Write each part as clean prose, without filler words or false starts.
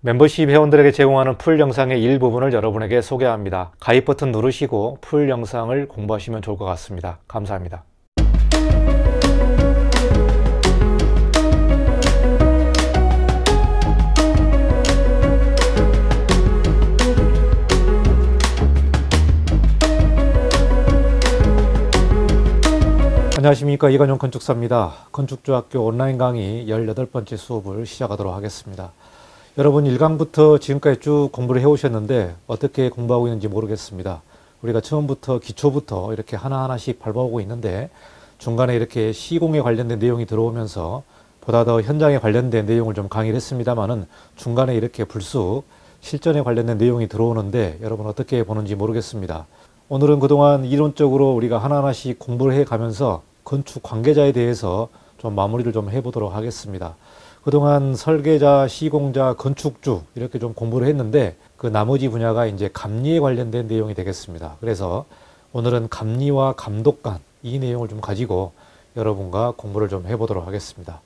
멤버십 회원들에게 제공하는 풀 영상의 일부분을 여러분에게 소개합니다. 가입 버튼 누르시고 풀 영상을 공부하시면 좋을 것 같습니다. 감사합니다. 안녕하십니까, 이관용 건축사입니다. 건축조학교 온라인 강의 18번째 수업을 시작하도록 하겠습니다. 여러분 1강부터 지금까지 쭉 공부를 해오셨는데 어떻게 공부하고 있는지 모르겠습니다. 우리가 처음부터 기초부터 이렇게 하나하나씩 밟아오고 있는데 중간에 이렇게 시공에 관련된 내용이 들어오면서 보다 더 현장에 관련된 내용을 좀 강의를 했습니다만은 중간에 이렇게 불쑥 실전에 관련된 내용이 들어오는데 여러분 어떻게 보는지 모르겠습니다. 오늘은 그동안 이론적으로 우리가 하나하나씩 공부를 해가면서 건축 관계자에 대해서 좀 마무리를 좀 해보도록 하겠습니다. 그동안 설계자, 시공자, 건축주 이렇게 좀 공부를 했는데 그 나머지 분야가 이제 감리에 관련된 내용이 되겠습니다. 그래서 오늘은 감리와 감독관 이 내용을 좀 가지고 여러분과 공부를 좀 해보도록 하겠습니다.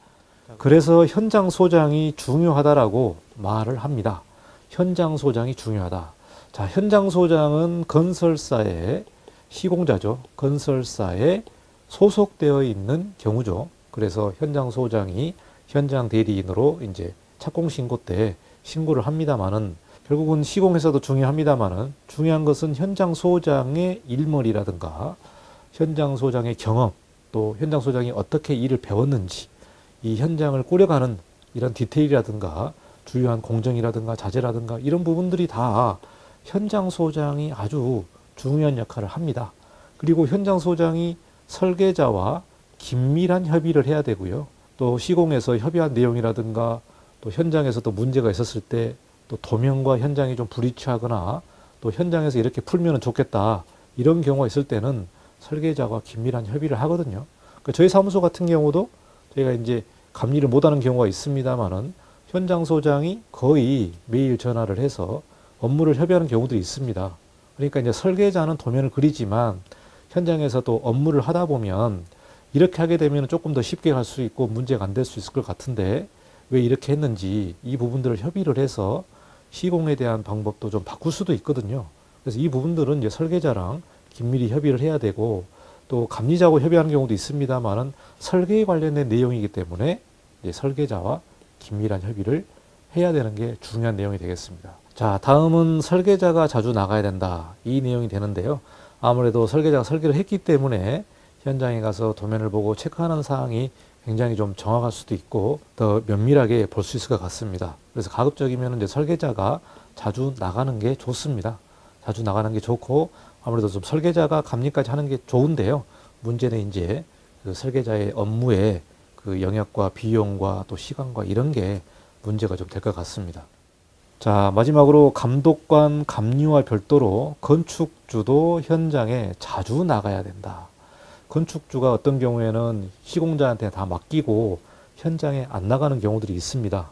그래서 현장 소장이 중요하다라고 말을 합니다. 현장 소장이 중요하다. 자, 현장 소장은 건설사의 시공자죠. 건설사에 소속되어 있는 경우죠. 그래서 현장 소장이 현장 대리인으로 이제 착공 신고 때 신고를 합니다만은 결국은 시공에서도 중요합니다만은 중요한 것은 현장 소장의 일머리라든가 현장 소장의 경험 또 현장 소장이 어떻게 일을 배웠는지 이 현장을 꾸려가는 이런 디테일이라든가 주요한 공정이라든가 자재라든가 이런 부분들이 다 현장 소장이 아주 중요한 역할을 합니다. 그리고 현장 소장이 설계자와 긴밀한 협의를 해야 되고요. 또 시공에서 협의한 내용이라든가 또 현장에서 또 문제가 있었을 때 또 도면과 현장이 좀 불일치하거나 또 현장에서 이렇게 풀면 좋겠다 이런 경우가 있을 때는 설계자와 긴밀한 협의를 하거든요. 그러니까 저희 사무소 같은 경우도 저희가 이제 감리를 못하는 경우가 있습니다만은 현장 소장이 거의 매일 전화를 해서 업무를 협의하는 경우들이 있습니다. 그러니까 이제 설계자는 도면을 그리지만 현장에서 또 업무를 하다 보면 이렇게 하게 되면 조금 더 쉽게 갈 수 있고 문제가 안 될 수 있을 것 같은데 왜 이렇게 했는지 이 부분들을 협의를 해서 시공에 대한 방법도 좀 바꿀 수도 있거든요. 그래서 이 부분들은 이제 설계자랑 긴밀히 협의를 해야 되고 또 감리자하고 협의하는 경우도 있습니다만은 설계에 관련된 내용이기 때문에 이제 설계자와 긴밀한 협의를 해야 되는 게 중요한 내용이 되겠습니다. 자, 다음은 설계자가 자주 나가야 된다. 이 내용이 되는데요. 아무래도 설계자가 설계를 했기 때문에 현장에 가서 도면을 보고 체크하는 사항이 굉장히 좀 정확할 수도 있고 더 면밀하게 볼 수 있을 것 같습니다. 그래서 가급적이면 이제 설계자가 자주 나가는 게 좋습니다. 자주 나가는 게 좋고 아무래도 좀 설계자가 감리까지 하는 게 좋은데요. 문제는 이제 그 설계자의 업무에 그 영역과 비용과 또 시간과 이런 게 문제가 좀 될 것 같습니다. 자, 마지막으로 감독관, 감리와 별도로 건축주도 현장에 자주 나가야 된다. 건축주가 어떤 경우에는 시공자한테 다 맡기고 현장에 안 나가는 경우들이 있습니다.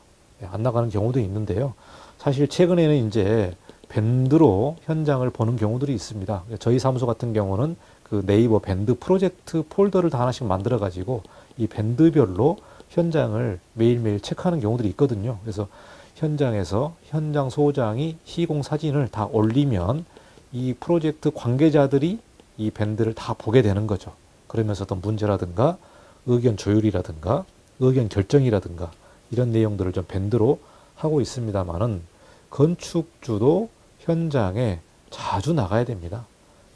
안 나가는 경우도 있는데요. 사실 최근에는 이제 밴드로 현장을 보는 경우들이 있습니다. 저희 사무소 같은 경우는 그 네이버 밴드 프로젝트 폴더를 다 하나씩 만들어 가지고 이 밴드별로 현장을 매일매일 체크하는 경우들이 있거든요. 그래서 현장에서 현장 소장이 시공 사진을 다 올리면 이 프로젝트 관계자들이 이 밴드를 다 보게 되는 거죠. 그러면서 어떤 문제라든가 의견 조율이라든가 의견 결정이라든가 이런 내용들을 좀 밴드로 하고 있습니다만은 건축주도 현장에 자주 나가야 됩니다.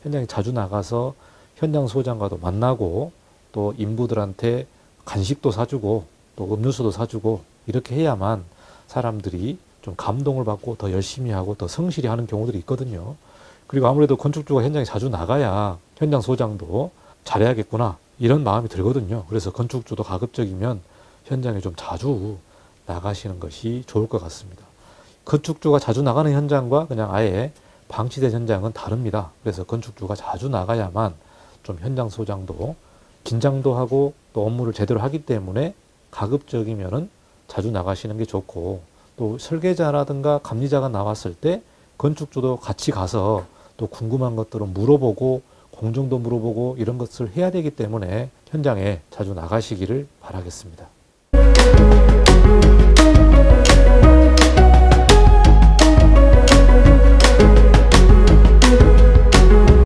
현장에 자주 나가서 현장 소장과도 만나고 또 인부들한테 간식도 사주고 또 음료수도 사주고 이렇게 해야만 사람들이 좀 감동을 받고 더 열심히 하고 더 성실히 하는 경우들이 있거든요. 그리고 아무래도 건축주가 현장에 자주 나가야 현장 소장도 잘해야겠구나 이런 마음이 들거든요. 그래서 건축주도 가급적이면 현장에 좀 자주 나가시는 것이 좋을 것 같습니다. 건축주가 자주 나가는 현장과 그냥 아예 방치된 현장은 다릅니다. 그래서 건축주가 자주 나가야만 좀 현장 소장도 긴장도 하고 또 업무를 제대로 하기 때문에 가급적이면은 자주 나가시는 게 좋고 또 설계자라든가 감리자가 나왔을 때 건축주도 같이 가서 또 궁금한 것들은 물어보고 공정도 물어보고 이런 것을 해야 되기 때문에 현장에 자주 나가시기를 바라겠습니다.